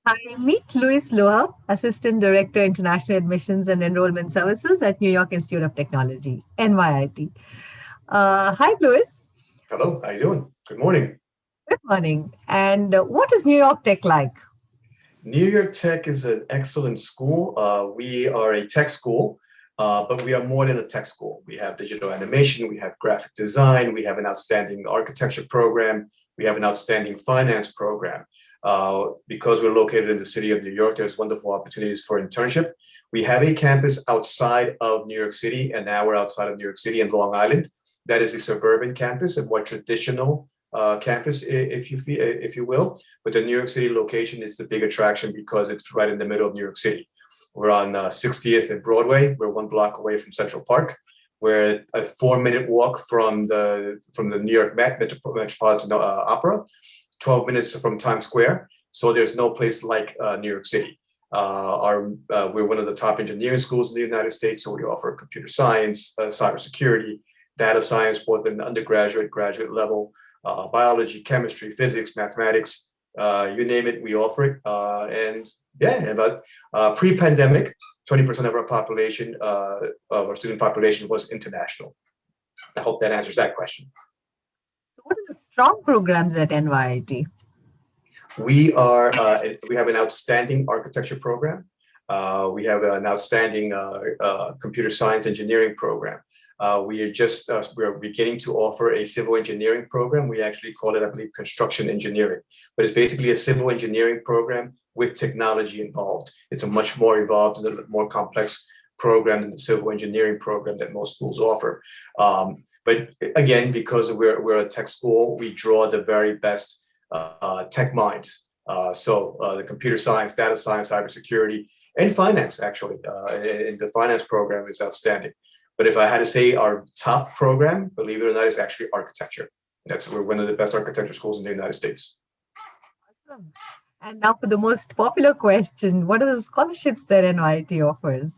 I meet Louis Loha, Assistant Director, International Admissions and Enrollment Services at New York Institute of Technology, NYIT. Hi, Louis. Hello, how you doing? Good morning. Good morning. And what is New York Tech like? New York Tech is an excellent school. We are a tech school, but we are more than a tech school. We have digital animation, we have graphic design, we have an outstanding architecture program, we have an outstanding finance program. Because we're located in the city of New York, there's wonderful opportunities for internship. We have a campus outside of New York City, an hour outside of New York City in Long Island. That is a suburban campus, a more traditional campus, if you will. But the New York City location is the big attraction because it's right in the middle of New York City. We're on 60th and Broadway. We're 1 block away from Central Park. We're a 4-minute walk from the New York Metropolitan Opera, 12 minutes from Times Square. So there's no place like New York City. We're one of the top engineering schools in the United States, so we offer computer science, cybersecurity, data science, both in undergraduate, graduate level, biology, chemistry, physics, mathematics, you name it, we offer it. And yeah, but pre-pandemic, 20% of our population, of our student population was international. I hope that answers that question. So what are the strong programs at NYIT? We have an outstanding architecture program. We have an outstanding computer science engineering program. We're beginning to offer a civil engineering program. We actually call it, I believe, construction engineering, but it's basically a civil engineering program with technology involved. It's a much more involved and a more complex program than the civil engineering program that most schools offer. But again, because we're a tech school, we draw the very best tech minds. The computer science, data science, cybersecurity, and finance, actually. And the finance program is outstanding. But if I had to say our top program, believe it or not, is actually architecture. We're one of the best architecture schools in the United States. Awesome. And now for the most popular question, what are the scholarships that NYIT offers?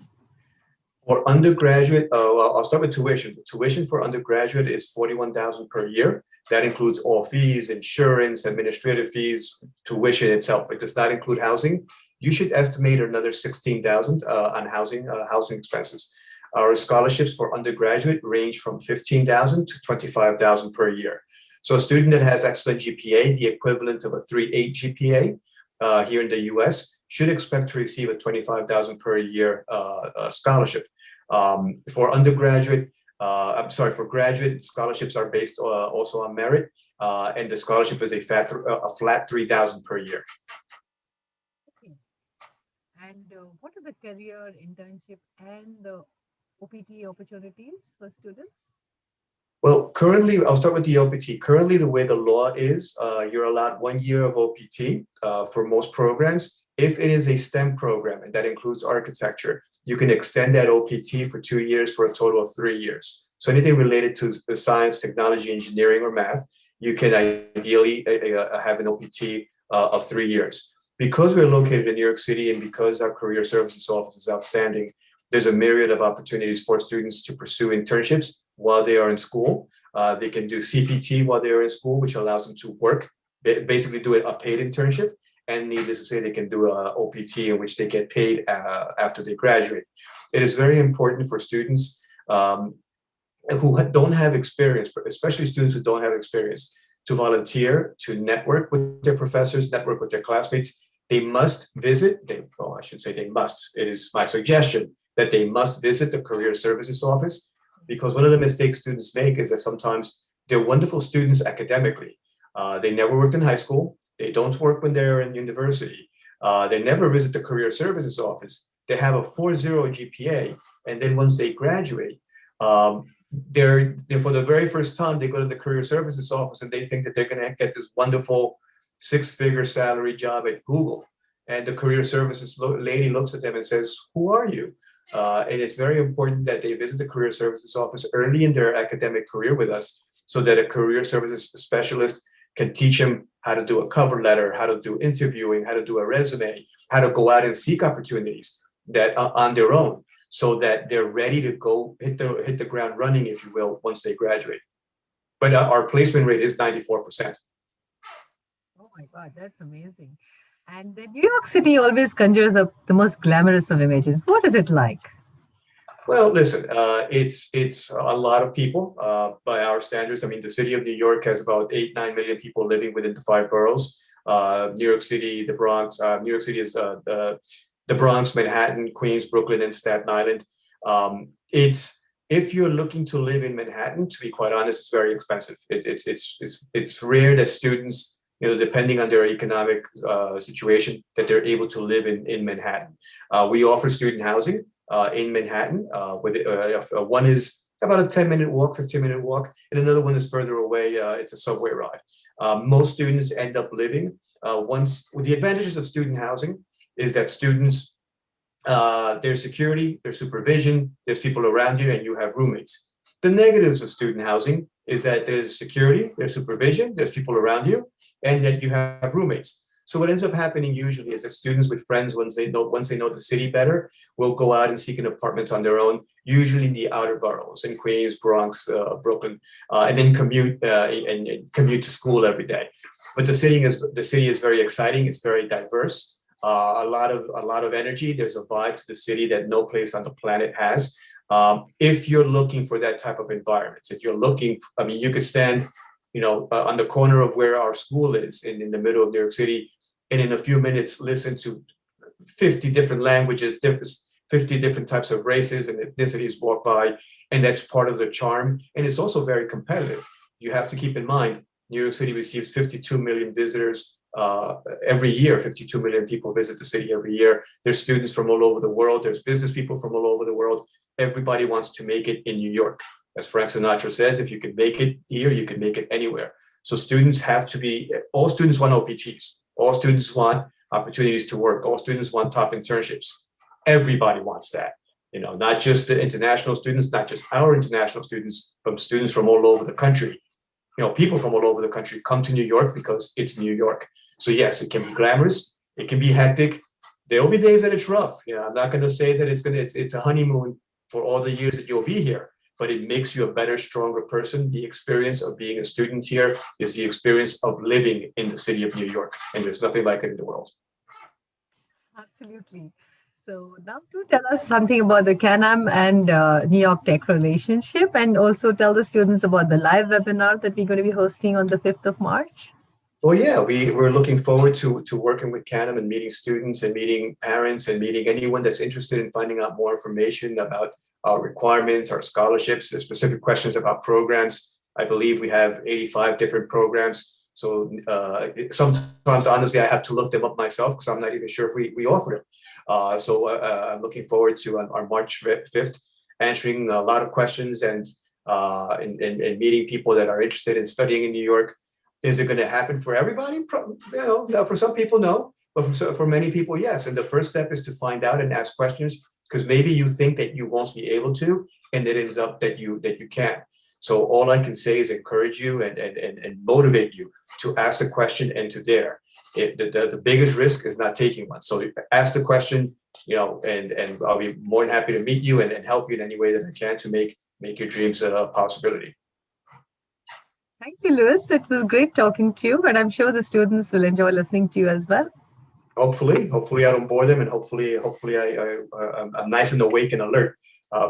For undergraduate, well, I'll start with tuition. The tuition for undergraduate is $41,000 per year. That includes all fees, insurance, administrative fees, tuition itself. It does not include housing. You should estimate another $16,000 on housing expenses. Our scholarships for undergraduate range from $15,000 to $25,000 per year. So a student that has excellent GPA, the equivalent of a 3.8 GPA here in the US, should expect to receive a $25,000 per year scholarship. For graduate, scholarships are based also on merit, and the scholarship is a flat $3,000 per year. Okay. And what are the career, internship, and the OPT opportunities for students? Well, currently, I'll start with the OPT. Currently, the way the law is, you're allowed 1 year of OPT for most programs. If it is a STEM program, and that includes architecture, you can extend that OPT for 2 years for a total of 3 years. So anything related to science, technology, engineering, or math, you can ideally have an OPT of 3 years. Because we're located in New York City and because our career services office is outstanding, there's a myriad of opportunities for students to pursue internships while they are in school. They can do CPT while they are in school, which allows them to work, basically do a paid internship. And needless to say, they can do a OPT in which they get paid after they graduate. It is very important for students who don't have experience, especially students who don't have experience, to volunteer, to network with their professors, network with their classmates. They must visit, I should say they must, it is my suggestion that they must visit the Career Services Office, because one of the mistakes students make is that sometimes they're wonderful students academically. They never worked in high school. They don't work when they're in university. They never visit the Career Services Office. They have a 4.0 GPA. And then once they graduate, they're for the very first time, they go to the Career Services Office and they think that they're going to get this wonderful 6-figure salary job at Google. And the Career Services lady looks at them and says, "Who are you?" And it's very important that they visit the Career Services Office early in their academic career with us so that a career services specialist can teach them how to do a cover letter, how to do interviewing, how to do a resume, how to go out and seek opportunities that on their own, so that they're ready to go hit the ground running, if you will, once they graduate. But our placement rate is 94%. Oh my God, that's amazing. And the New York City always conjures up the most glamorous of images. What is it like? Well, listen, it's a lot of people by our standards. I mean, the city of New York has about 8, 9 million people living within the five boroughs. New York City, the Bronx. New York City is the Bronx, Manhattan, Queens, Brooklyn, and Staten Island. It's if you're looking to live in Manhattan, to be quite honest, it's very expensive. It's rare that students, depending on their economic situation, that they're able to live in Manhattan. We offer student housing in Manhattan. One is about a 10-minute walk, 15-minute walk, and another one is further away. It's a subway ride. Most students end up living once. With the advantages of student housing is that students, there's security, there's supervision, there's people around you, and you have roommates. The negatives of student housing is that there's security, there's supervision, there's people around you, and that you have roommates. So what ends up happening usually is that students with friends, once they know the city better, will go out and seek an apartment on their own, usually in the outer boroughs, in Queens, Bronx, Brooklyn, and then and commute to school every day. But the city is very exciting. It's very diverse. A lot of energy. There's a vibe to the city that no place on the planet has. If you're looking for that type of environment, if you're looking, I mean, you could stand, on the corner of where our school is in the middle of New York City, and in a few minutes listen to 50 different languages, 50 different types of races and ethnicities walk by, and that's part of the charm. And it's also very competitive. You have to keep in mind, New York City receives 52 million visitors every year. 52 million people visit the city every year. There's students from all over the world. There's business people from all over the world. Everybody wants to make it in New York. As Frank Sinatra says, if you can make it here, you can make it anywhere. So all students want OPTs. All students want opportunities to work. All students want top internships. Everybody wants that. Not just the international students, not just our international students, but students from all over the country. People from all over the country come to New York because it's New York. So yes, it can be glamorous. It can be hectic. There will be days that it's rough. I'm not going to say that it's a honeymoon for all the years that you'll be here, but it makes you a better, stronger person. The experience of being a student here is the experience of living in the city of New York, and there's nothing like it in the world. Absolutely. So now to tell us something about the Canam and New York Tech relationship, and also tell the students about the live webinar that we're going to be hosting on the 5th of March. Well, yeah, we're looking forward to working with Canam and meeting students and meeting parents and meeting anyone that's interested in finding out more information about our requirements, our scholarships, the specific questions about programs. I believe we have 85 different programs. So sometimes, honestly, I have to look them up myself because I'm not even sure if we offer them. I'm looking forward to on March 5th, answering a lot of questions and meeting people that are interested in studying in New York. Is it going to happen for everybody? No, for some people, no, but for many people, yes. And the first step is to find out and ask questions, because maybe you think that you won't be able to, and it ends up that you can. So all I can say is encourage you and motivate you to ask the question and to dare. The biggest risk is not taking one. So ask the question, and I'll be more than happy to meet you and help you in any way that I can to make your dreams a possibility. Thank you, Louis. It was great talking to you, and I'm sure the students will enjoy listening to you as well. Hopefully I don't bore them, and hopefully I'm nice and awake and alert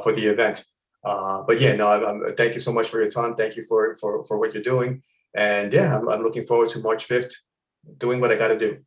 for the event. But yeah, no, thank you so much for your time. Thank you for what you're doing, and yeah, I'm looking forward to March 5th, doing what I got to do.